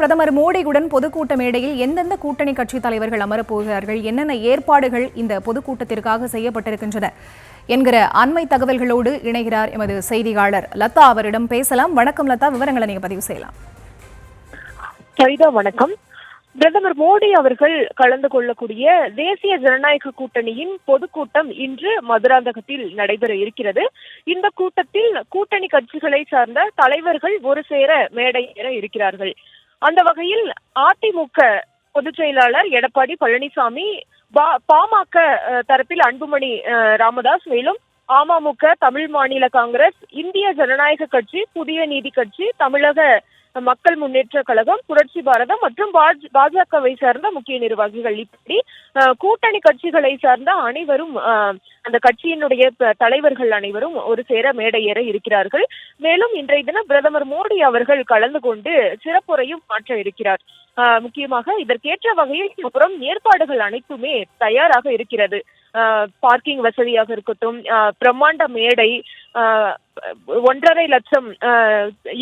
பிரதமர் மோடியுடன் பொதுக்கூட்ட மேடையில் எந்தெந்த கூட்டணி கட்சித் தலைவர்கள் அமரப்போகிறார்கள், என்னென்ன ஏற்பாடுகள் இந்த பொதுக்கூட்டத்திற்காக செய்யப்பட்டிருக்கின்றன என்கிற அண்மை தகவல்களோடு இணைகிறார் எமது செய்தியாளர் லதா. அவரிடம் பேசலாம். வணக்கம் லதா, விவரங்களை நீங்க பதிவு செய்யலாம். சரிதா, வணக்கம். பிரதமர் மோடி அவர்கள் கலந்து கொள்ளக்கூடிய தேசிய ஜனநாயக கூட்டணியின் பொதுக்கூட்டம் இன்று மதுராந்தகத்தில் நடைபெற இருக்கிறது. இந்த கூட்டத்தில் கூட்டணி கட்சிகளை சார்ந்த தலைவர்கள் ஒரு சேர மேடை ஏற இருக்கிறார்கள். அந்த வகையில் அதிமுக பொதுச் செயலாளர் எடப்பாடி பழனிசாமி, பாமக தரப்பில் அன்புமணி ராமதாஸ், மேலும் அமமுக, தமிழ் மாநில காங்கிரஸ், இந்திய ஜனநாயக கட்சி, புதிய நீதி கட்சி, தமிழக மக்கள் முன்னேற்ற கழகம், புரட்சி பாரதம் மற்றும் பாஜகவை சார்ந்த முக்கிய நிர்வாகிகள், இப்படி கூட்டணி கட்சிகளை சார்ந்த அனைவரும், அந்த கட்சியினுடைய தலைவர்கள் அனைவரும் ஒரு சேர மேடை ஏற இருக்கிறார்கள். மேலும் இன்றைய தினம் பிரதமர் மோடி அவர்கள் கலந்து கொண்டு சிறப்புரையும் மாற்ற இருக்கிறார். முக்கியமாக இதற்கேற்ற வகையில் புறம் ஏற்பாடுகள் அனைத்துமே தயாராக இருக்கிறது. பார்க்கிங் வசதியாக இருக்கட்டும், பிரம்மாண்ட மேடை, 1.5 லட்சம்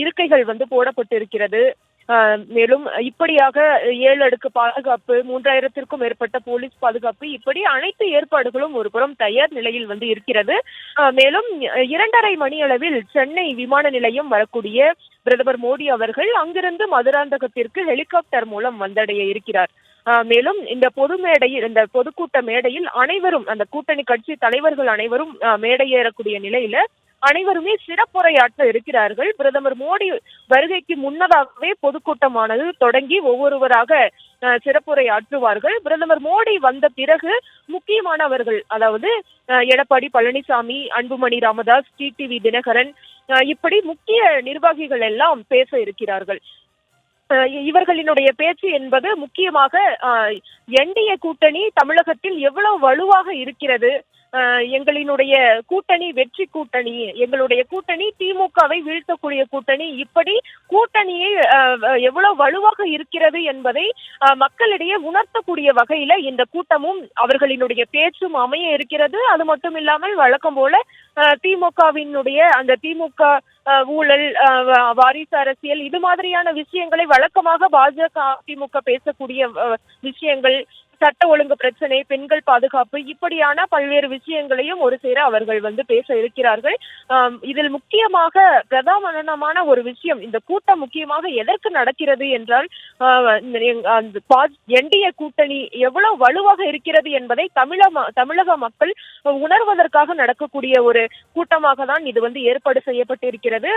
இருக்கைகள் போடப்பட்டு இருக்கிறது. மேலும் இப்படியாக 7 அடுக்கு பாதுகாப்பு, 3000த்திற்கும் மேற்பட்ட போலீஸ் பாதுகாப்பு, இப்படி அனைத்து ஏற்பாடுகளும் ஒரு புறம் தயார் நிலையில் இருக்கிறது. மேலும் 2:30 மணி அளவில் சென்னை விமான நிலையம் வரக்கூடிய பிரதமர் மோடி அவர்கள் அங்கிருந்து மதுராந்தகத்திற்கு ஹெலிகாப்டர் மூலம் வந்தடைய இருக்கிறார். மேலும் இந்த பொதுக்கூட்ட மேடையில் அனைவரும், அந்த கூட்டணி கட்சி தலைவர்கள் அனைவரும் மேடையேறக்கூடிய நிலையில அனைவருமே சிறப்புரையாற்ற இருக்கிறார்கள். பிரதமர் மோடி வருகைக்கு முன்னதாகவே பொதுக்கூட்டமானது தொடங்கி ஒவ்வொருவராக சிறப்புரையாற்றுவார்கள். பிரதமர் மோடி வந்த பிறகு முக்கியமானவர்கள், அதாவது எடப்பாடி பழனிசாமி, அன்புமணி ராமதாஸ், டிடிவி தினகரன், இப்படி முக்கிய நிர்வாகிகள் எல்லாம் பேச இருக்கிறார்கள். இவர்களினுடைய பேச்சு என்பது முக்கியமாக என்டிஏ கூட்டணி தமிழகத்தில் எவ்வளவு வலுவாக இருக்கிறது, எங்களினுடைய கூட்டணி வெற்றி கூட்டணி, எங்களுடைய கூட்டணி திமுகவை வீழ்த்தக்கூடிய கூட்டணி, இப்படி கூட்டணியை எவ்வளவு வலுவாக இருக்கிறது என்பதை மக்களிடையே உணர்த்தக்கூடிய வகையில இந்த கூட்டமும் அவர்களினுடைய பேச்சும் அமைய இருக்கிறது. அது மட்டும் இல்லாமல் வழக்கம் போல திமுகவினுடைய அந்த திமுக ஊழல், வாரிசு அரசியல், இது மாதிரியான விஷயங்களை வழக்கமாக பாஜக அதிமுக பேசக்கூடிய விஷயங்கள், சட்ட ஒழுங்கு பிரச்சனை, பெண்கள் பாதுகாப்பு, இப்படியான பல்வேறு விஷயங்களையும் ஒரு சேர அவர்கள் பேச இருக்கிறார்கள். இதில் முக்கியமாக பிரதானமான ஒரு விஷயம், இந்த கூட்டம் முக்கியமாக எதற்கு நடக்கிறது என்றால், என்டிஏ கூட்டணி எவ்வளவு வலுவாக இருக்கிறது என்பதை தமிழக மக்கள் உணர்வதற்காக நடக்கக்கூடிய ஒரு கூட்டமாக தான் இது ஏற்பாடு செய்யப்பட்டிருக்கிறது.